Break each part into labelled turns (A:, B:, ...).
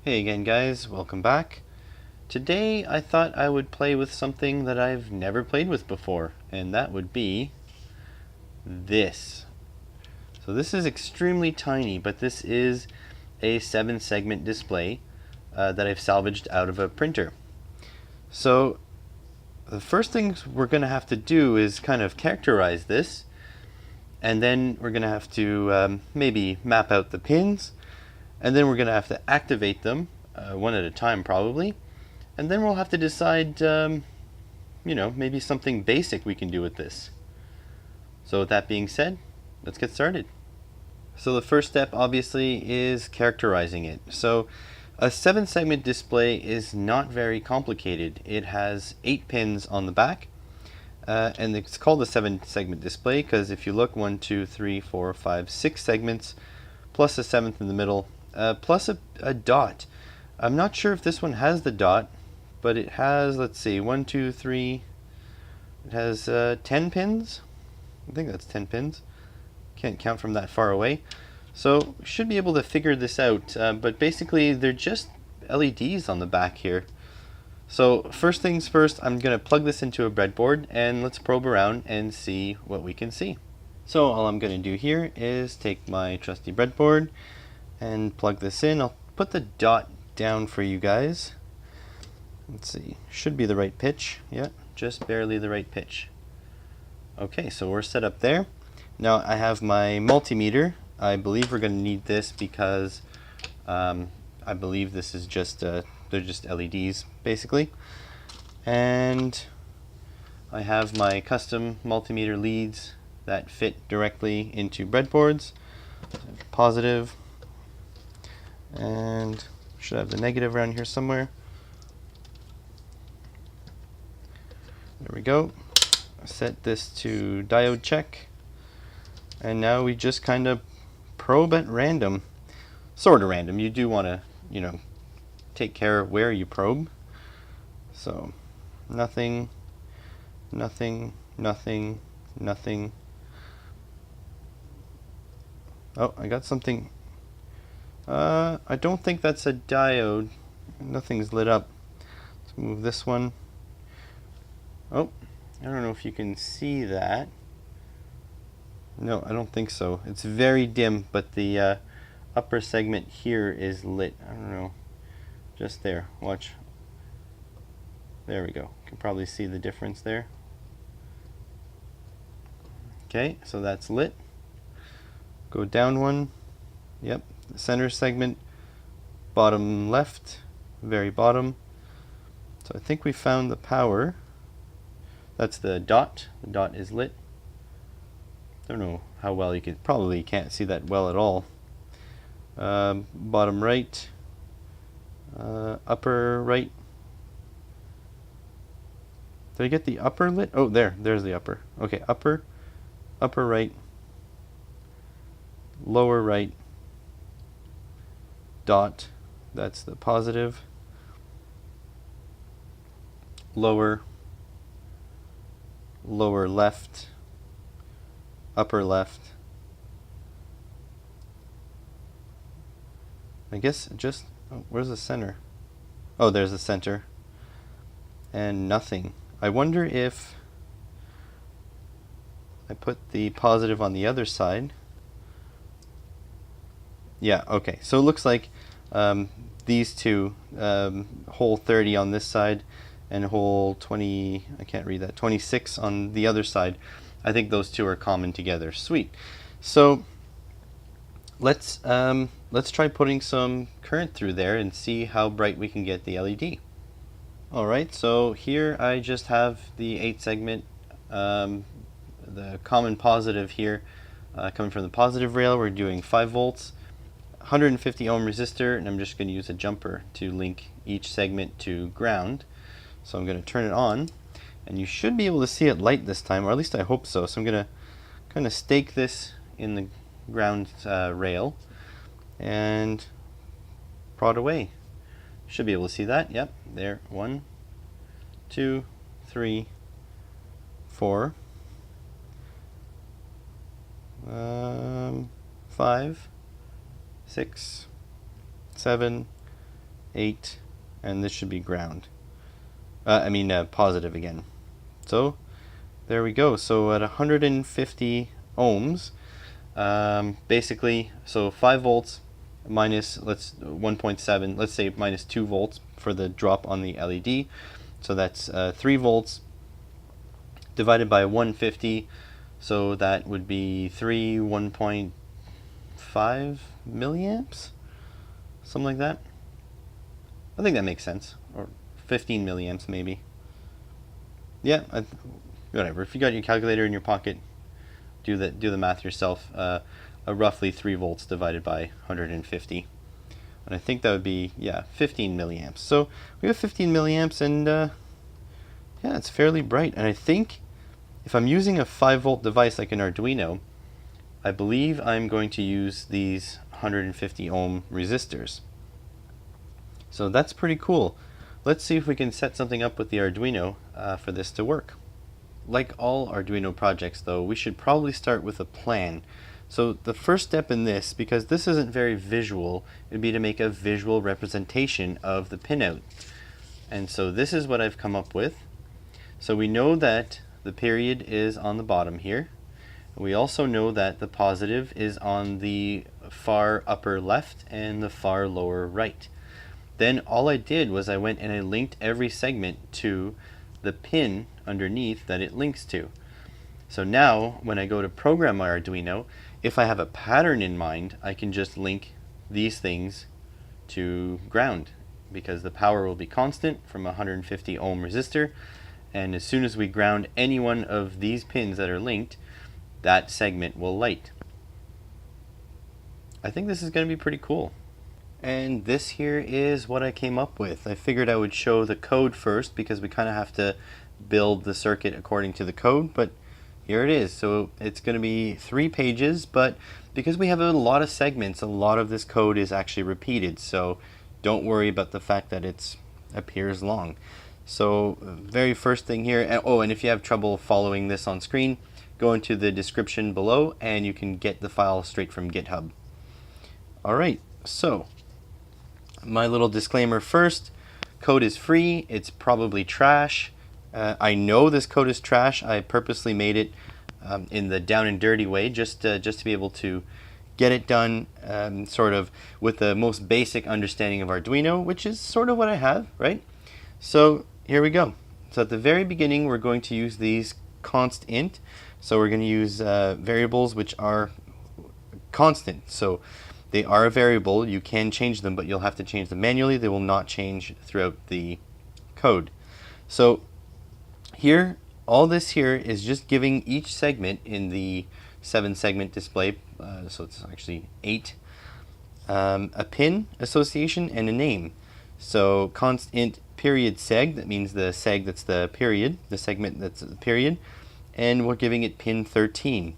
A: Hey again guys, welcome back. Today I thought I would play with something that I've never played with before, and that would be this. So this is extremely tiny, but this is a 7-segment display that I've salvaged out of a printer. So the first things we're going to have to do is kind of characterize this, and then we're going to have to maybe map out the pins, and then we're going to have to activate them one at a time probably. And then we'll have to decide, maybe something basic we can do with this. So with that being said, let's get started. So the first step obviously is characterizing it. So a 7-segment display is not very complicated. It has 8 pins on the back, and it's called a 7-segment display because if you look, 1, 2, 3, 4, 5, 6 segments, plus a 7th in the middle, plus a dot. I'm not sure if this one has the dot, but it has, let's see, 1, 2, 3, it has 10 pins. I think that's 10 pins. Can't count from that far away. So we should be able to figure this out, but basically they're just LEDs on the back here. So first things first, I'm going to plug this into a breadboard and let's probe around and see what we can see. So all I'm going to do here is take my trusty breadboard and plug this in. I'll put the dot down for you guys. Let's see, should be the right pitch. Yeah, just barely the right pitch. Okay, so we're set up there. Now I have my multimeter. I believe we're going to need this because I believe this is just, they're just LEDs basically. And I have my custom multimeter leads that fit directly into breadboards. Positive, and should have the negative around here somewhere. There we go. Set this to diode check, and now we just kind of probe at random, sort of random. You do want to, take care of where you probe. So nothing, nothing, nothing, nothing. Oh, I got something. I don't think that's a diode. Nothing's lit up. Let's move this one. Oh, I don't know if you can see that. No, I don't think so. It's very dim, but the upper segment here is lit. I don't know. Just there. Watch. There we go. You can probably see the difference there. Okay, so that's lit. Go down one. Yep, the center segment, bottom left, very bottom. So I think we found the power. That's the dot. The dot is lit. Don't know how well you could, probably can't see that well at all. Bottom right, upper right. Did I get the upper lit? Oh, there's the upper. Okay, upper right, lower right, dot, that's the positive, lower left, upper left. I guess just, oh, where's the center? Oh, there's the center. And nothing. I wonder if I put the positive on the other side. Yeah, okay. So it looks like these two, hole 30 on this side and hole 20, I can't read that, 26 on the other side. I think those two are common together. Sweet. So let's try putting some current through there and see how bright we can get the LED. Alright, so here I just have the 8-segment, the common positive here, coming from the positive rail. We're doing 5 volts. 150 ohm resistor, and I'm just going to use a jumper to link each segment to ground. So I'm going to turn it on, and you should be able to see it light this time, or at least I hope so. So I'm going to kind of stake this in the ground rail and prod away. Should be able to see that. Yep, there. 1, 2, 3, 4, 5, 6, 7, 8, and this should be ground. Positive again. So there we go. So at 150 ohms, basically, so 5 volts minus 1.7, let's say minus 2 volts for the drop on the LED. So that's 3 volts divided by 150. So that would be 1.5 milliamps, something like that. I think that makes sense, or 15 milliamps maybe. Yeah, whatever. If you got your calculator in your pocket, do the math yourself. Roughly 3 volts divided by 150, and I think that would be 15 milliamps. So we have 15 milliamps, and yeah, it's fairly bright. And I think if I'm using a 5-volt device like an Arduino, I believe I'm going to use these 150 ohm resistors. So that's pretty cool. Let's see if we can set something up with the Arduino for this to work. Like all Arduino projects though, we should probably start with a plan. So the first step in this, because this isn't very visual, would be to make a visual representation of the pinout. And so this is what I've come up with. So we know that the period is on the bottom here. We also know that the positive is on the far upper left and the far lower right. Then all I did was I went and I linked every segment to the pin underneath that it links to. So now when I go to program my Arduino, if I have a pattern in mind, I can just link these things to ground, because the power will be constant from a 150 ohm resistor, and as soon as we ground any one of these pins that are linked, that segment will light. I think this is going to be pretty cool. And this here is what I came up with. I figured I would show the code first, because we kind of have to build the circuit according to the code, but here it is. So it's going to be 3 pages, but because we have a lot of segments, a lot of this code is actually repeated, so don't worry about the fact that it appears long. So very first thing here, and if you have trouble following this on screen, go into the description below and you can get the file straight from GitHub. Alright, so my little disclaimer first, code is free, it's probably trash. I know this code is trash. I purposely made it in the down and dirty way, just to be able to get it done sort of with the most basic understanding of Arduino, which is sort of what I have, right? So here we go. So at the very beginning, we're going to use these const int. So we're going to use variables which are constant. So they are a variable. You can change them, but you'll have to change them manually. They will not change throughout the code. So here, all this here is just giving each segment in the 7-segment display, so it's actually 8, a pin association and a name. So const int period seg, that means the seg that's the period, the segment that's the period, and we're giving it pin 13.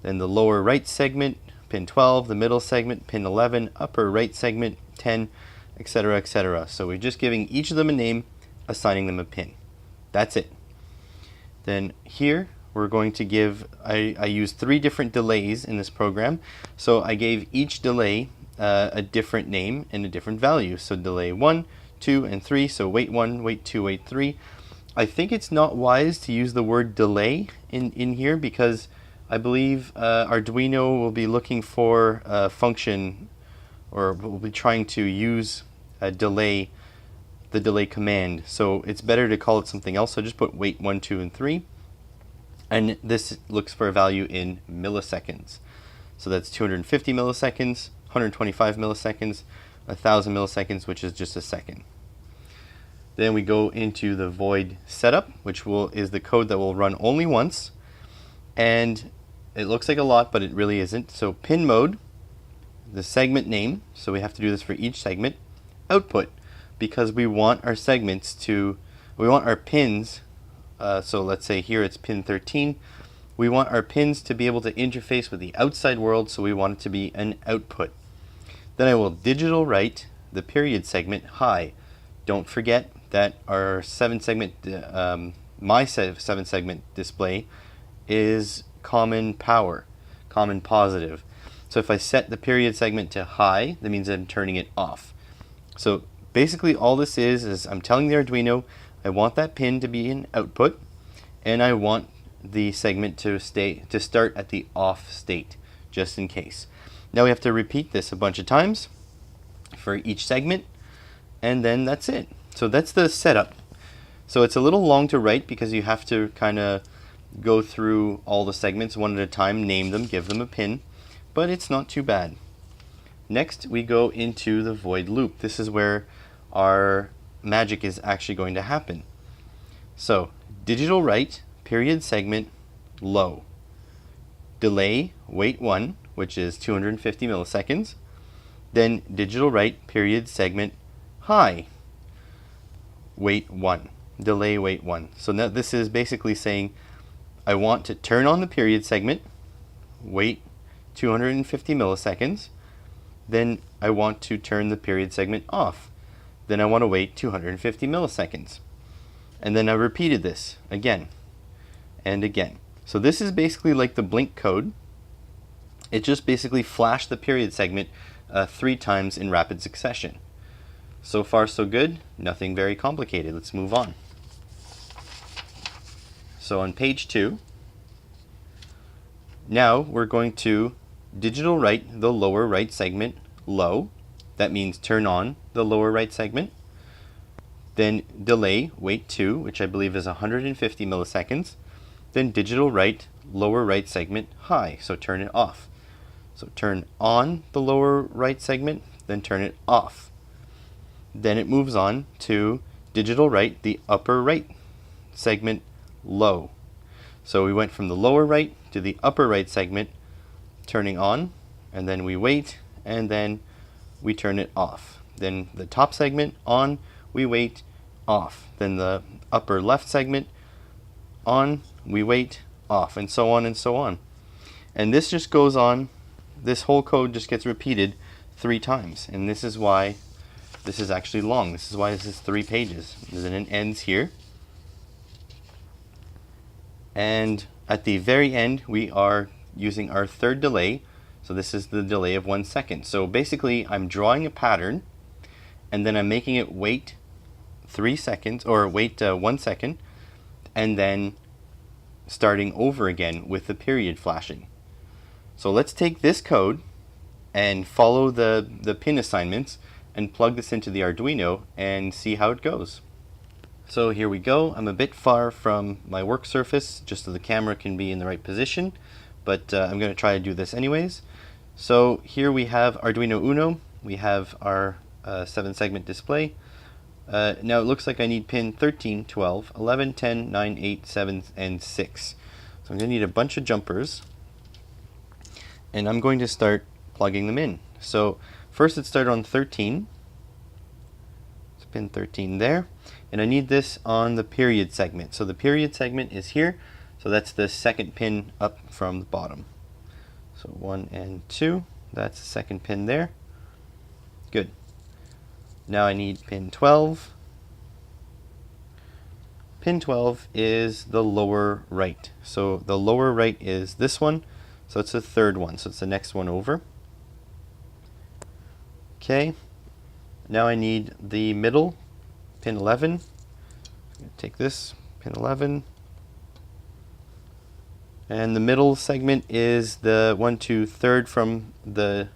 A: Then the lower right segment, pin 12, the middle segment, pin 11, upper right segment, 10, etc., etc. So we're just giving each of them a name, assigning them a pin. That's it. Then here we're going to give, I used 3 different delays in this program, so I gave each delay a different name and a different value. So delay 1, 2, and 3, so wait 1, wait 2, wait 3. I think it's not wise to use the word delay in here, because I believe Arduino will be looking for a function, or will be trying to use a delay, the delay command. So it's better to call it something else. So just put wait 1, 2, and 3. And this looks for a value in milliseconds. So that's 250 milliseconds, 125 milliseconds, 1000 milliseconds, which is just a second. Then we go into the void setup, which is the code that will run only once. And it looks like a lot, but it really isn't. So pin mode, the segment name, so we have to do this for each segment. Output, because we want our segments to, we want our pins, so let's say here it's pin 13, we want our pins to be able to interface with the outside world, so we want it to be an output. Then I will digital write the period segment high. Don't forget that our 7-segment, my 7-segment display is common power, common positive. So if I set the period segment to high, that means I'm turning it off. So basically all this is I'm telling the Arduino I want that pin to be an output, and I want the segment to start at the off state, just in case. Now we have to repeat this a bunch of times for each segment, and then that's it. So that's the setup. So it's a little long to write because you have to kind of go through all the segments one at a time, name them, give them a pin, but it's not too bad. Next we go into the void loop. This is where our magic is actually going to happen. So digital write, period segment, low. Delay, wait 1, which is 250 milliseconds. Then digital write, period segment, high. Wait 1. Delay, wait 1. So now this is basically saying I want to turn on the period segment, wait 250 milliseconds, then I want to turn the period segment off. Then I want to wait 250 milliseconds. And then I repeated this again and again. So this is basically like the blink code. It just basically flashed the period segment 3 times in rapid succession. So far so good, nothing very complicated. Let's move on. So on page 2, now we're going to digital write the lower right segment low. That means turn on the lower right segment. Then delay, wait 2, which I believe is 150 milliseconds. Then digital write lower right segment high, so turn it off. So turn on the lower right segment, then turn it off. Then it moves on to digital write the upper right segment low. So we went from the lower right to the upper right segment, turning on, and then we wait, and then we turn it off. Then the top segment on, we wait, off. Then the upper left segment on, we wait, off, and so on and so on. And this just goes on, this whole code just gets repeated 3 times, and this is why this is actually long. This is why this is 3 pages. And then it ends here. And at the very end, we are using our third delay. So this is the delay of 1 second. So basically, I'm drawing a pattern, and then I'm making it wait 3 seconds, or wait 1 second, and then starting over again with the period flashing. So let's take this code and follow the pin assignments and plug this into the Arduino and see how it goes. So here we go. I'm a bit far from my work surface just so the camera can be in the right position, but I'm going to try to do this anyways. So here we have Arduino Uno. We have our 7-segment display. Now it looks like I need pin 13, 12, 11, 10, 9, 8, 7, and 6. So I'm going to need a bunch of jumpers, and I'm going to start plugging them in. So first let's start on 13. So pin 13 there. And I need this on the period segment. So the period segment is here. So that's the second pin up from the bottom. So 1 and 2. That's the second pin there. Good. Now I need pin 12. Pin 12 is the lower right. So the lower right is this one. So it's the third one. So it's the next one over. Okay. Now I need the middle, pin 11. I'm going to take this, pin 11. And the middle segment is the 1, 2, third from the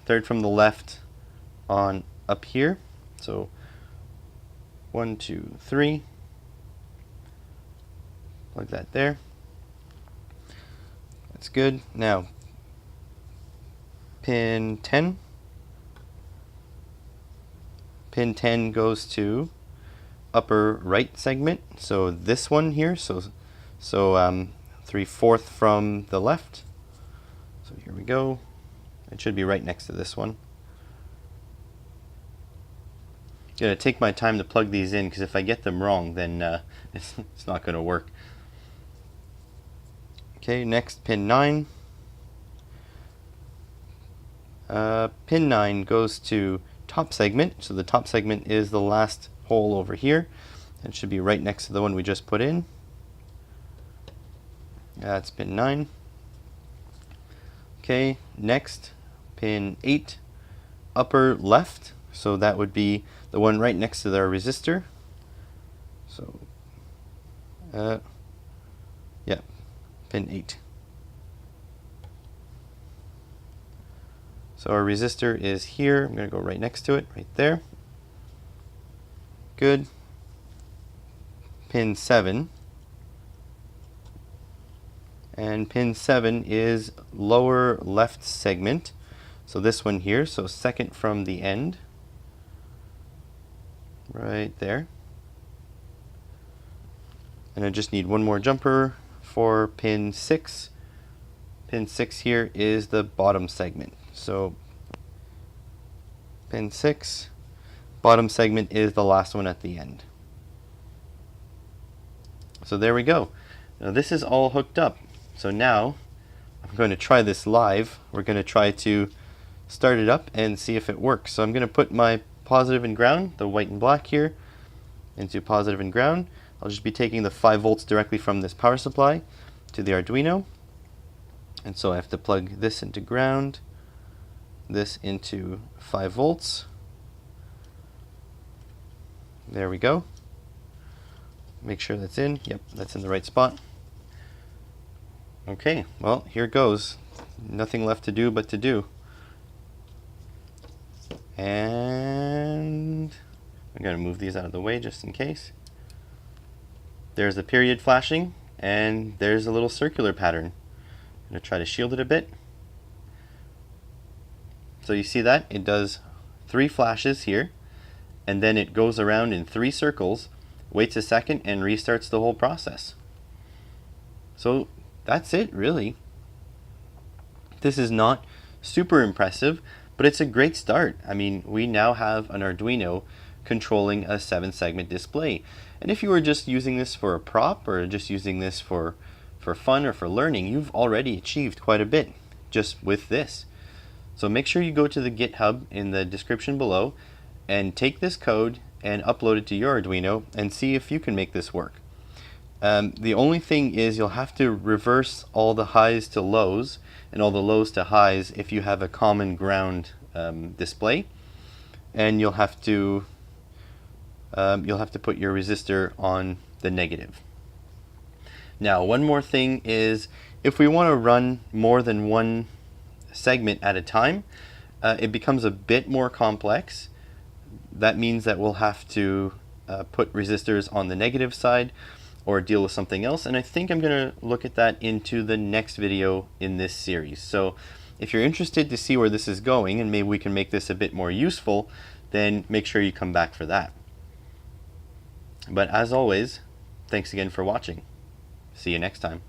A: left on up here. So 1, 2, 3. Plug that there. That's good. Now pin 10. Pin 10 goes to upper right segment. So this one here. So 3/4 from the left. So here we go. It should be right next to this one. Gonna take my time to plug these in because if I get them wrong, then it's not gonna work. Okay, next pin 9. Pin 9 goes to top segment. So the top segment is the last hole over here. It should be right next to the one we just put in. That's pin 9. Okay, next pin 8, upper left. So that would be the one right next to our resistor. So, yeah, pin 8. So our resistor is here. I'm going to go right next to it, right there. Good. Pin 7. And pin 7 is lower left segment. So this one here, so second from the end. Right there. And I just need one more jumper for pin 6. Pin 6 here is the bottom segment. So pin 6, bottom segment is the last one at the end. So there we go. Now this is all hooked up. So now I'm going to try this live. We're going to try to start it up and see if it works. So I'm going to put my positive and ground, the white and black here, into positive and ground. I'll just be taking the 5 volts directly from this power supply to the Arduino. And so I have to plug this into ground, this into 5 volts. There we go. Make sure that's in. Yep, that's in the right spot. Okay, well, here it goes. Nothing left to do but to do. And I'm going to move these out of the way just in case. There's the period flashing, and there's a little circular pattern. I'm going to try to shield it a bit. So you see that? It does 3 flashes here, and then it goes around in 3 circles, waits a second, and restarts the whole process. So that's it, really. This is not super impressive, but it's a great start. I mean, we now have an Arduino controlling a 7-segment display. And if you were just using this for a prop or just using this for fun or for learning, you've already achieved quite a bit just with this. So make sure you go to the GitHub in the description below and take this code and upload it to your Arduino and see if you can make this work. The only thing is you'll have to reverse all the highs to lows and all the lows to highs if you have a common ground display, and you'll have to put your resistor on the negative. Now, one more thing is if we want to run more than one segment at a time, it becomes a bit more complex. That means that we'll have to put resistors on the negative side or deal with something else, and I think I'm going to look at that into the next video in this series. So if you're interested to see where this is going and maybe we can make this a bit more useful, then make sure you come back for that. But as always, thanks again for watching. See you next time.